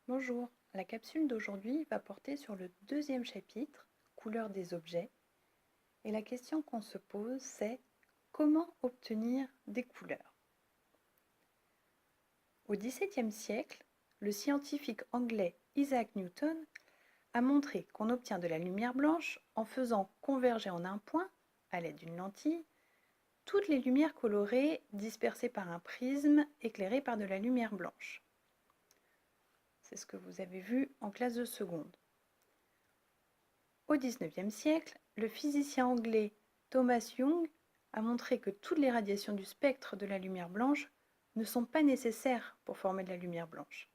Bonjour, la capsule d'aujourd'hui va porter sur le deuxième chapitre, couleurs des objets. Et la question qu'on se pose, c'est comment obtenir des couleurs? Au XVIIe siècle, le scientifique anglais Isaac Newton a montré qu'on obtient de la lumière blanche en faisant converger en un point, à l'aide d'une lentille, toutes les lumières colorées dispersées par un prisme éclairé par de la lumière blanche. C'est ce que vous avez vu en classe de seconde. Au XIXe siècle, le physicien anglais Thomas Young a montré que toutes les radiations du spectre de la lumière blanche ne sont pas nécessaires pour former de la lumière blanche.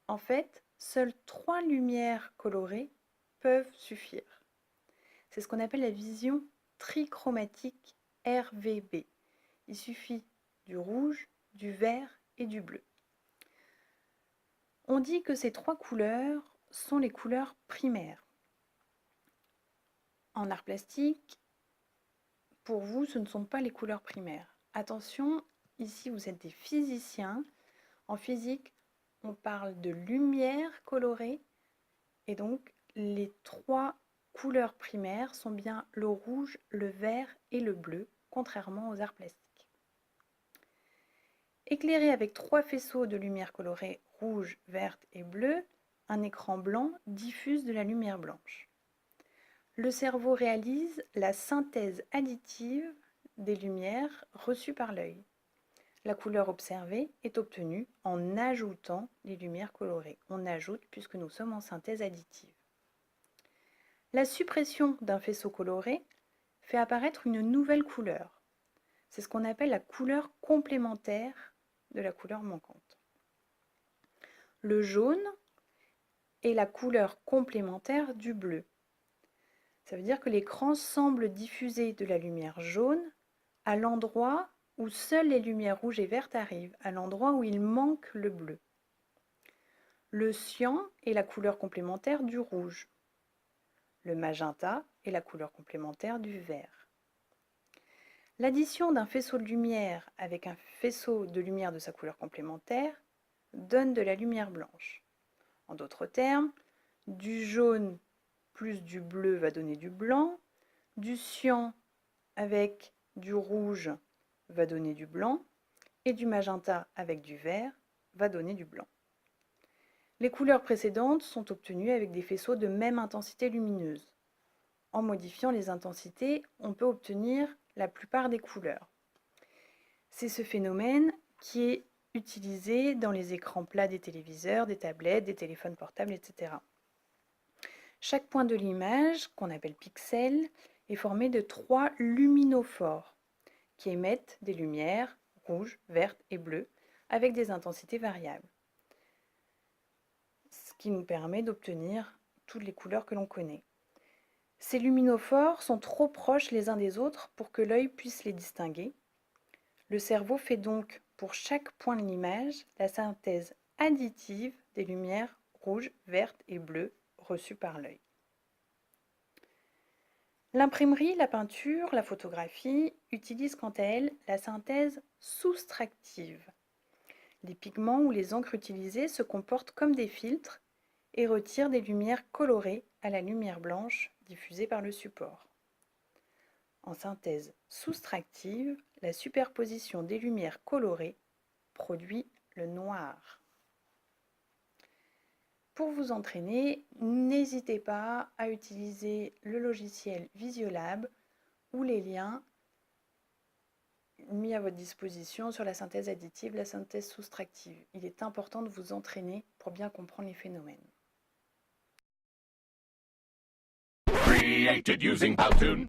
En fait, seules 3 lumières colorées peuvent suffire. C'est ce qu'on appelle la vision trichromatique RVB. Il suffit du rouge, du vert et du bleu. On dit que ces 3 couleurs sont les couleurs primaires. En art plastique, pour vous, ce ne sont pas les couleurs primaires. Attention, ici vous êtes des physiciens. En physique, on parle de lumière colorée et donc les 3 couleurs primaires sont bien le rouge, le vert et le bleu, contrairement aux arts plastiques. Éclairé avec 3 faisceaux de lumière colorée rouge, verte et bleue, un écran blanc diffuse de la lumière blanche. Le cerveau réalise la synthèse additive des lumières reçues par l'œil. La couleur observée est obtenue en ajoutant les lumières colorées. On ajoute puisque nous sommes en synthèse additive. La suppression d'un faisceau coloré fait apparaître une nouvelle couleur. C'est ce qu'on appelle la couleur complémentaire de la couleur manquante. Le jaune est la couleur complémentaire du bleu. Ça veut dire que l'écran semble diffuser de la lumière jaune à l'endroit où seules les lumières rouges et vertes arrivent, à l'endroit où il manque le bleu. Le cyan est la couleur complémentaire du rouge. Le magenta est la couleur complémentaire du vert. L'addition d'un faisceau de lumière avec un faisceau de lumière de sa couleur complémentaire donne de la lumière blanche. En d'autres termes, du jaune plus du bleu va donner du blanc, du cyan avec du rouge va donner du blanc, et du magenta avec du vert va donner du blanc. Les couleurs précédentes sont obtenues avec des faisceaux de même intensité lumineuse. En modifiant les intensités, on peut obtenir la plupart des couleurs. C'est ce phénomène qui est utilisé dans les écrans plats des téléviseurs, des tablettes, des téléphones portables, etc. Chaque point de l'image, qu'on appelle pixel, est formé de 3 luminophores qui émettent des lumières rouges, vertes et bleues avec des intensités variables. Ce qui nous permet d'obtenir toutes les couleurs que l'on connaît. Ces luminophores sont trop proches les uns des autres pour que l'œil puisse les distinguer. Le cerveau fait donc pour chaque point de l'image la synthèse additive des lumières rouges, vertes et bleues reçues par l'œil. L'imprimerie, la peinture, la photographie utilisent quant à elles la synthèse soustractive. Les pigments ou les encres utilisées se comportent comme des filtres et retirent des lumières colorées à la lumière blanche diffusée par le support. En synthèse soustractive, la superposition des lumières colorées produit le noir. Pour vous entraîner, n'hésitez pas à utiliser le logiciel Visiolab ou les liens mis à votre disposition sur la synthèse additive, la synthèse soustractive. Il est important de vous entraîner pour bien comprendre les phénomènes. Created using Powtoon.